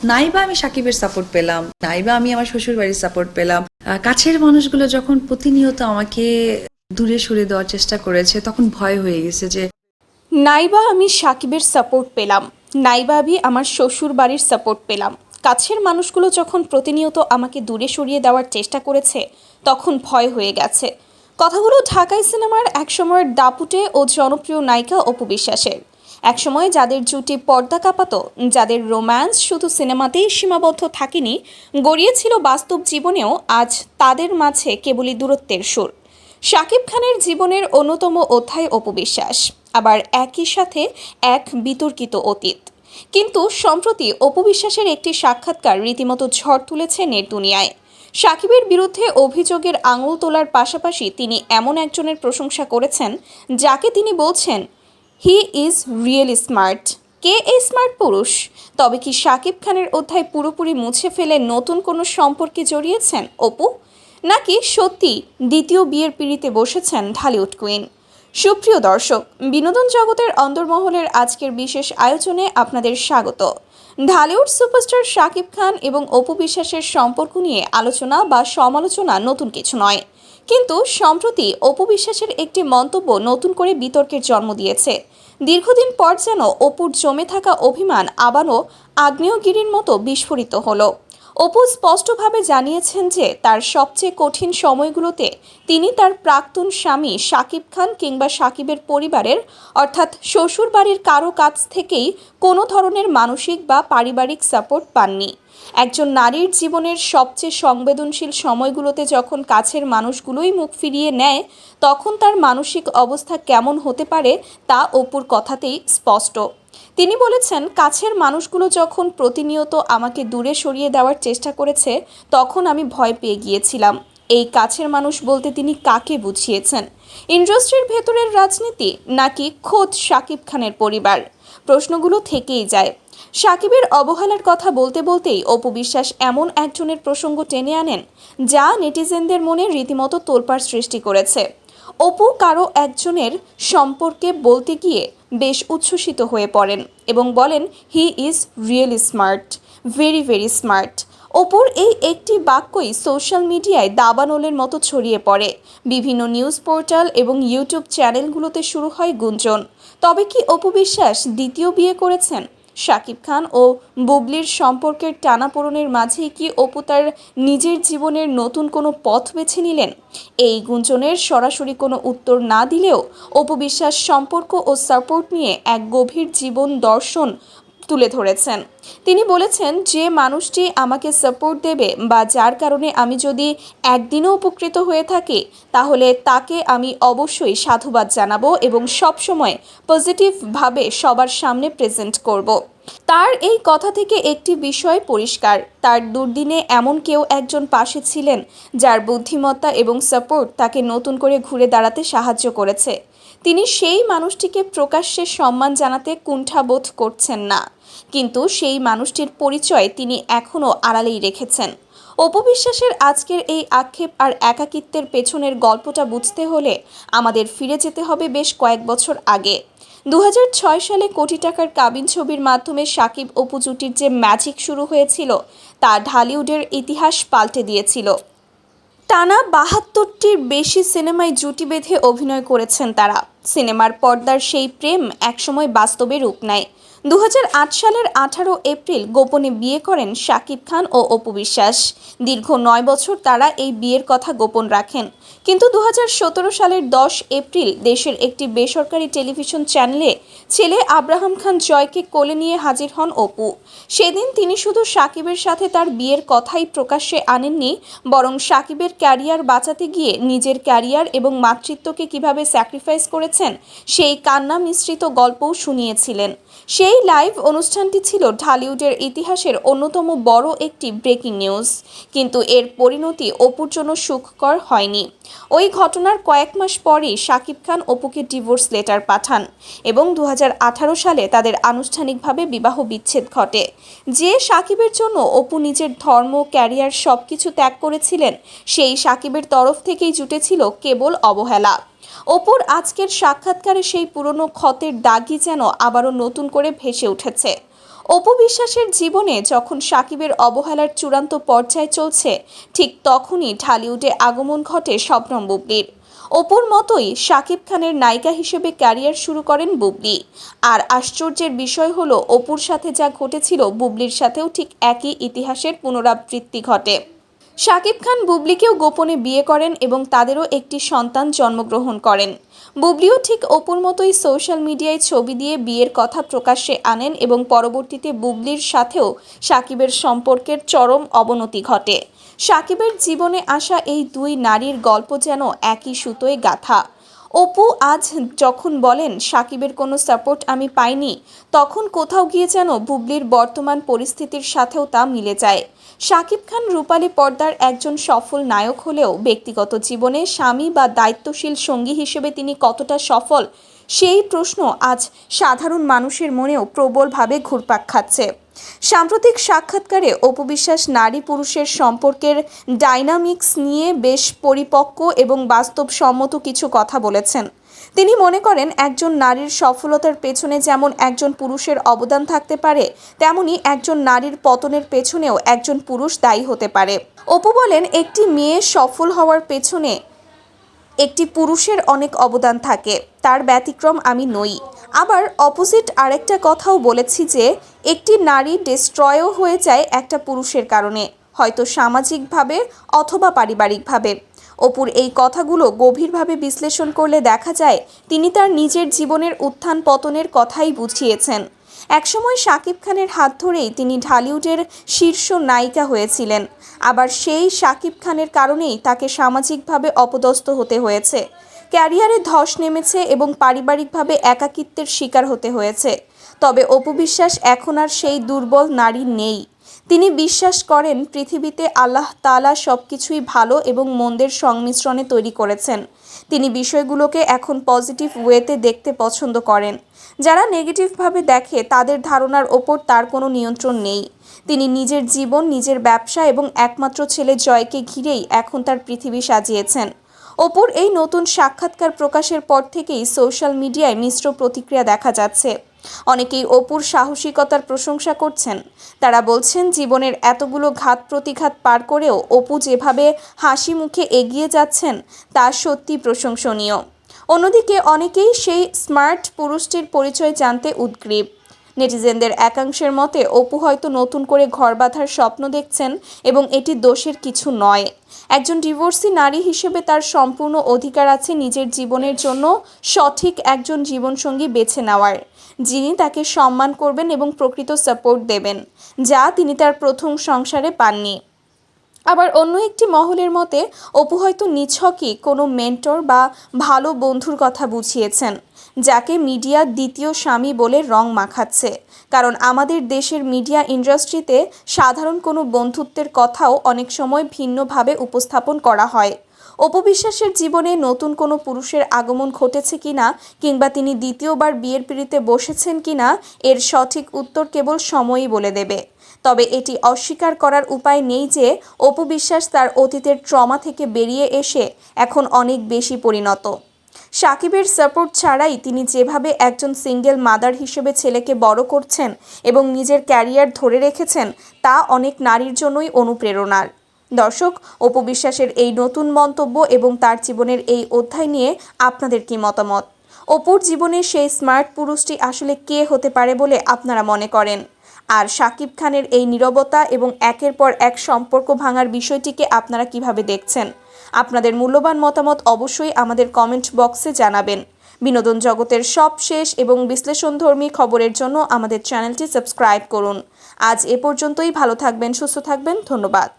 নাইবা আমি সাকিবের সাপোর্ট পেলাম, নাইবা আমি আমার শ্বশুর বাড়ির সাপোর্ট পেলাম। কাছের মানুষগুলো যখন প্রতিনিয়ত আমাকে দূরে সরিয়ে দেওয়ার চেষ্টা করেছে, তখন ভয় হয়ে গেছে যে নাইবা আমি সাকিবের সাপোর্ট পেলাম, নাইবা আমি আমার শ্বশুর বাড়ির সাপোর্ট পেলাম, কাছের মানুষগুলো যখন প্রতিনিয়ত আমাকে দূরে সরিয়ে দেওয়ার চেষ্টা করেছে তখন ভয় হয়ে গেছে। কথাগুলো ঢাকাই সিনেমার একসময়ের দাপুটে ও জনপ্রিয় নায়িকা অপু বিশ্বাসের। একসময় যাদের জুটি পর্দা কাঁপাতো, যাদের রোম্যান্স শুধু সিনেমাতেই সীমাবদ্ধ থাকেনি, গড়িয়েছিল বাস্তব জীবনেও, আজ তাদের মাঝে কেবলই দূরত্বের সুর। শাকিব খানের জীবনের অন্যতম অধ্যায় অপু বিশ্বাস, আবার একই সাথে এক বিতর্কিত অতীত। কিন্তু সম্প্রতি অপু বিশ্বাসের একটি সাক্ষাৎকার রীতিমতো ঝড় তুলেছে নেট দুনিয়ায়। শাকিবের বিরুদ্ধে অভিযোগের আঙুল তোলার পাশাপাশি তিনি এমন একজনের প্রশংসা করেছেন যাকে তিনি বলছেন হি ইজ রিয়েলি স্মার্ট। কে এই স্মার্ট পুরুষ? তবে কি শাকিব খানের অধ্যায় পুরোপুরি মুছে ফেলে নতুন কোনো সম্পর্কে জড়িয়েছেন অপু, নাকি সত্যি দ্বিতীয় বিয়ের পিঁড়িতে বসেছেন ঢালিউড কুইন? সুপ্রিয় দর্শক, বিনোদন জগতের অন্দরমহলের আজকের বিশেষ আয়োজনে আপনাদের স্বাগত। ঢালিউড সুপারস্টার শাকিব খান এবং অপু বিশ্বাসের সম্পর্ক নিয়ে আলোচনা বা সমালোচনা নতুন কিছু নয়, কিন্তু সম্প্রতি অপু বিশ্বাসের একটি মন্তব্য নতুন করে বিতর্কের জন্ম দিয়েছে। দীর্ঘদিন পর যেন অপুর জমে থাকা অভিমান আবারও আগ্নেয়গিরির মতো বিস্ফোরিত হলো। অপু স্পষ্টভাবে জানিয়েছেন যে তার সবচেয়ে কঠিন সময়গুলোতে তিনি তার প্রাক্তন স্বামী শাকিব খান কিংবা শাকিবের পরিবারের অর্থাৎ শ্বশুর বাড়ির কারো কাছ থেকেই কোনো ধরনের মানসিক বা পারিবারিক সাপোর্ট পাননি। একজন নারীর জীবনের সবচেয়ে সংবেদনশীল সময়গুলোতে যখন কাছের মানুষগুলোই মুখ ফিরিয়ে নেয়, তখন তার মানসিক অবস্থা কেমন হতে পারে তা অপুর কথাতেই স্পষ্ট। তিনি বলেছেন, কাছের মানুষগুলো যখন প্রতিনিয়ত আমাকে দূরে সরিয়ে দেওয়ার চেষ্টা করেছে তখন আমি ভয় পেয়ে গিয়েছিলাম। এই কাছের মানুষ বলতে তিনি কাকে বুঝিয়েছেন? ইন্ডাস্ট্রির ভেতরের রাজনীতি নাকি খোদ শাকিব খানের পরিবার? প্রশ্নগুলো থেকেই যায়। শাকিবের অবহেলার কথা বলতে বলতেই অপু বিশ্বাস এমন একজনের প্রসঙ্গ টেনে আনেন যা নেটিজেনদের মনে রীতিমতো তোলপাড় সৃষ্টি করেছে। অপু কারো একজনের সম্পর্কে বলতে গিয়ে বেশ উচ্ছ্বসিত হয়ে পড়েন এবং বলেন he is really smart, very very smart. অপুর এই একটি বাক্যই সোশ্যাল মিডিয়ায় দাবানলের মতো ছড়িয়ে পড়ে। বিভিন্ন নিউজ পোর্টাল এবং ইউটিউব চ্যানেলগুলোতে শুরু হয় গুঞ্জন। তবে কি অপু বিশ্বাস দ্বিতীয় বিয়ে করেছেন? শাকিব খান ও বুবলির সম্পর্কের টানাপোড়েনের মাঝেই কি অপু তার নিজের জীবনের নতুন কোনো পথ বেছে নিলেন? এই গুঞ্জনের সরাসরি কোনো উত্তর না দিলেও অপু বিশ্বাস সম্পর্ক ও সাপোর্ট নিয়ে এক গভীর জীবন দর্শন তুলে ধরেছেন। তিনি বলেছেন, যে মানুষটি আমাকে সাপোর্ট দেবে বা যার কারণে আমি যদি একদিনও উপকৃত হয়ে থাকি, তাহলে তাকে আমি অবশ্যই সাধুবাদ জানাবো এবং সবসময় পজিটিভভাবে সবার সামনে প্রেজেন্ট করব। তার এই কথা থেকে একটি বিষয় পরিষ্কার, তার দুর্দিনে এমন কেউ একজন পাশে ছিলেন যার বুদ্ধিমত্তা এবং সাপোর্ট তাকে নতুন করে ঘুরে দাঁড়াতে সাহায্য করেছে। তিনি সেই মানুষটিকে প্রকাশ্যে সম্মান জানাতে কুণ্ঠাবোধ করছেন না, কিন্তু সেই মানুষটির পরিচয় তিনি এখনও আড়ালেই রেখেছেন। অপু বিশ্বাসের আজকের এই আক্ষেপ আর একাকিত্বের পেছনের গল্পটা বুঝতে হলে আমাদের ফিরে যেতে হবে বেশ কয়েক বছর আগে। 2006 সালে কোটি টাকার কাবিন ছবির মাধ্যমে শাকিব অপু জুটির যে ম্যাজিক শুরু হয়েছিল তা ঢালিউডের ইতিহাস পাল্টে দিয়েছিল। টানা 72টির বেশি সিনেমায় জুটি বেঁধে অভিনয় করেছেন তারা। সিনেমার পর্দার সেই প্রেম একসময় বাস্তবে রূপ নেয়। 2008 সালের 18 এপ্রিল গোপনে বিয়ে করেন শাকিব খান ও অপু বিশ্বাস। দীর্ঘ 9 বছর তারা এই বিয়ের কথা গোপন রাখেন, কিন্তু 2017 সালের 10 এপ্রিল দেশের একটি বেসরকারি টেলিভিশন চ্যানেলে ছেলে আব্রাহাম খান জয়কে কোলে নিয়ে হাজির হন অপু। সেদিন তিনি শুধু শাকিবের সাথে তার বিয়ের কথাই প্রকাশ্যে আনেননি, বরং শাকিবের ক্যারিয়ার বাঁচাতে গিয়ে নিজের ক্যারিয়ার এবং মাতৃত্বকে কিভাবে স্যাক্রিফাইস করেছেন সেই কান্না মিশ্রিত গল্পও শুনিয়েছিলেন। সেই লাইভ অনুষ্ঠানটি ছিল ঢালিউডের ইতিহাসের অন্যতম বড় একটি ব্রেকিং নিউজ, কিন্তু এর পরিণতি অপুর জন্য সুখকর হয়নি। ওই ঘটনার কয়েক মাস পরেই শাকিব খান অপুকে ডিভোর্স লেটার পাঠান এবং 2018 সালে তাদের আনুষ্ঠানিকভাবে বিবাহ বিচ্ছেদ ঘটে। যে শাকিবের জন্য অপু নিজের ধর্ম, ক্যারিয়ার সবকিছু ত্যাগ করেছিলেন, সেই শাকিবের তরফ থেকেই জুটেছিল কেবল অবহেলা। অপুর আজকের সাক্ষাৎকারে সেই পুরনো ক্ষতের দাগই যেন আবারও নতুন করে ভেসে উঠেছে। অপু বিশ্বাসের জীবনে যখন সাকিবের অবহেলার চূড়ান্ত পর্যায়ে চলছে, ঠিক তখনই ঢালিউডে আগমন ঘটে শবনম বুবলির। অপুর মতোই শাকিব খানের নায়িকা হিসেবে ক্যারিয়ার শুরু করেন বুবলি। আর আশ্চর্যের বিষয় হলো, অপুর সাথে যা ঘটেছিল বুবলির সাথেও ঠিক একই ইতিহাসের পুনরাবৃত্তি ঘটে। শাকিব খান বুবলিকেও গোপনে বিয়ে করেন এবং তাদেরও একটি সন্তান জন্মগ্রহণ করেন। বুবলিও ঠিক অপুর মতোই সোশ্যাল মিডিয়ায় ছবি দিয়ে বিয়ের কথা প্রকাশ্যে আনেন এবং পরবর্তীতে বুবলির সাথেও শাকিবের সম্পর্কের চরম অবনতি ঘটে। শাকিবের জীবনে আসা এই দুই নারীর গল্প যেন একই সুতোয় গাঁথা। অপু আজ যখন বলেন শাকিবের কোনো সাপোর্ট আমি পাইনি, তখন কোথাও গিয়ে যেন বুবলির বর্তমান পরিস্থিতির সাথেও তা মিলে যায়। শাকিব খান রূপালী পর্দার একজন সফল নায়ক হলেও ব্যক্তিগত জীবনে স্বামী বা দায়িত্বশীল সঙ্গী হিসেবে তিনি কতটা সফল, সেই প্রশ্ন আজ সাধারণ মানুষের মনেও প্রবলভাবে ঘুরপাক খাচ্ছে। সাম্প্রতিক সাক্ষাৎকারে অপু বিশ্বাস নারী পুরুষের সম্পর্কের ডাইনামিক্স নিয়ে বেশ পরিপক্ক এবং বাস্তবসম্মত কিছু কথা বলেছেন। তিনি মনে করেন, একজন নারীর সফলতার পেছনে যেমন একজন পুরুষের অবদান থাকতে পারে, তেমনি একজন নারীর পতনের পেছনেও একজন পুরুষ দায়ী হতে পারে। অপু বলেন, একটি মেয়ে সফল হওয়ার পেছনে একটি পুরুষের অনেক অবদান থাকে, তার ব্যতিক্রম আমি নই। আবার অপোজিট আরেকটা কথাও বলেছি যে একটি নারী ডিস্ট্রয়ও হয়ে যায় একটা পুরুষের কারণে, হয়তো সামাজিকভাবে অথবা পারিবারিকভাবে। অপুর এই কথাগুলো গভীরভাবে বিশ্লেষণ করলে দেখা যায় তিনি তার নিজের জীবনের উত্থান পতনের কথাই বুঝিয়েছেন। একসময় শাকিব খানের হাত ধরেই তিনি ঢালিউডের শীর্ষ নায়িকা হয়েছিলেন, আবার সেই শাকিব খানের কারণেই তাকে সামাজিকভাবে অপদস্থ হতে হয়েছে, ক্যারিয়ারে ধস নেমেছে এবং পারিবারিকভাবে একাকিত্বের শিকার হতে হয়েছে। তবে অপু বিশ্বাস এখন আর সেই দুর্বল নারী নেই। তিনি বিশ্বাস করেন পৃথিবীতে আল্লাহ তাআলা সব কিছুই ভালো এবং মন্দের সংমিশ্রণে তৈরি করেছেন। তিনি বিষয়গুলোকে এখন পজিটিভ ওয়েতে দেখতে পছন্দ করেন। যারা নেগেটিভভাবে দেখে তাদের ধারণার ওপর তার কোনো নিয়ন্ত্রণ নেই। তিনি নিজের জীবন, নিজের ব্যবসা এবং একমাত্র ছেলে জয়কে ঘিরেই এখন তার পৃথিবী সাজিয়েছেন। অপুর এই নতুন সাক্ষাৎকার প্রকাশের পর থেকেই সোশ্যাল মিডিয়ায় মিশ্র প্রতিক্রিয়া দেখা যাচ্ছে। অনেকেই অপুর সাহসিকতার প্রশংসা করছেন। তারা বলছেন, জীবনের এতগুলো ঘাত প্রতিঘাত পার করেও অপু যেভাবে হাসি মুখে এগিয়ে যাচ্ছেন তা সত্যি প্রশংসনীয়। অন্যদিকে অনেকেই সেই স্মার্ট পুরুষটির পরিচয় জানতে উদগ্রীব। নেটিজেনদের একাংশের মতে অপু হয়তো নতুন করে ঘর বাঁধার স্বপ্ন দেখছেন এবং এটি দোষের কিছু নয়। একজন ডিভোর্সি নারী হিসেবে তার সম্পূর্ণ অধিকার আছে নিজের জীবনের জন্য সঠিক একজন জীবনসঙ্গী বেছে নেওয়ার, যিনি তাকে সম্মান করবেন এবং প্রকৃত সাপোর্ট দেবেন, যা তিনি তার প্রথম সংসারে পাননি। আবার অন্য একটি মহলের মতে অপু হয়তো নিছকই কোনো মেন্টর বা ভালো বন্ধুর কথা বুঝিয়েছেন, যাকে মিডিয়া দ্বিতীয় স্বামী বলে রং মাখাচ্ছে। কারণ আমাদের দেশের মিডিয়া ইন্ডাস্ট্রিতে সাধারণ কোনো বন্ধুত্বের কথাও অনেক সময় ভিন্নভাবে উপস্থাপন করা হয়। অপু বিশ্বাসের জীবনে নতুন কোনো পুরুষের আগমন ঘটেছে কিনা, কিংবা তিনি দ্বিতীয়বার বিয়ের পিঁড়িতে বসেছেন কিনা, এর সঠিক উত্তর কেবল সময়ই বলে দেবে। তবে এটি অস্বীকার করার উপায় নেই যে অপু বিশ্বাস তার অতীতের ট্রমা থেকে বেরিয়ে এসে এখন অনেক বেশি পরিণত। সাকিবের সাপোর্ট ছাড়াই তিনি যেভাবে একজন সিঙ্গেল মাদার হিসেবে ছেলেকে বড় করছেন এবং নিজের ক্যারিয়ার ধরে রেখেছেন, তা অনেক নারীর জন্যই অনুপ্রেরণার। দর্শক, অপু বিশ্বাসের এই নতুন মন্তব্য এবং তার জীবনের এই অধ্যায় নিয়ে আপনাদের কি মতামত? অপুর জীবনে সেই স্মার্ট পুরুষটি আসলে কে হতে পারে বলে আপনারা মনে করেন? আর শাকিব খানের এই নীরবতা এবং একের পর এক সম্পর্ক ভাঙার বিষয়টিকে আপনারা কিভাবে দেখছেন? আপনাদের মূল্যবান মতামত অবশ্যই আমাদের কমেন্ট বক্সে জানাবেন। বিনোদন জগতের সবশেষ এবং বিশ্লেষণধর্মী খবরের জন্য আমাদের চ্যানেলটি সাবস্ক্রাইব করুন। আজ এ পর্যন্তই। ভালো থাকবেন, সুস্থ থাকবেন। ধন্যবাদ।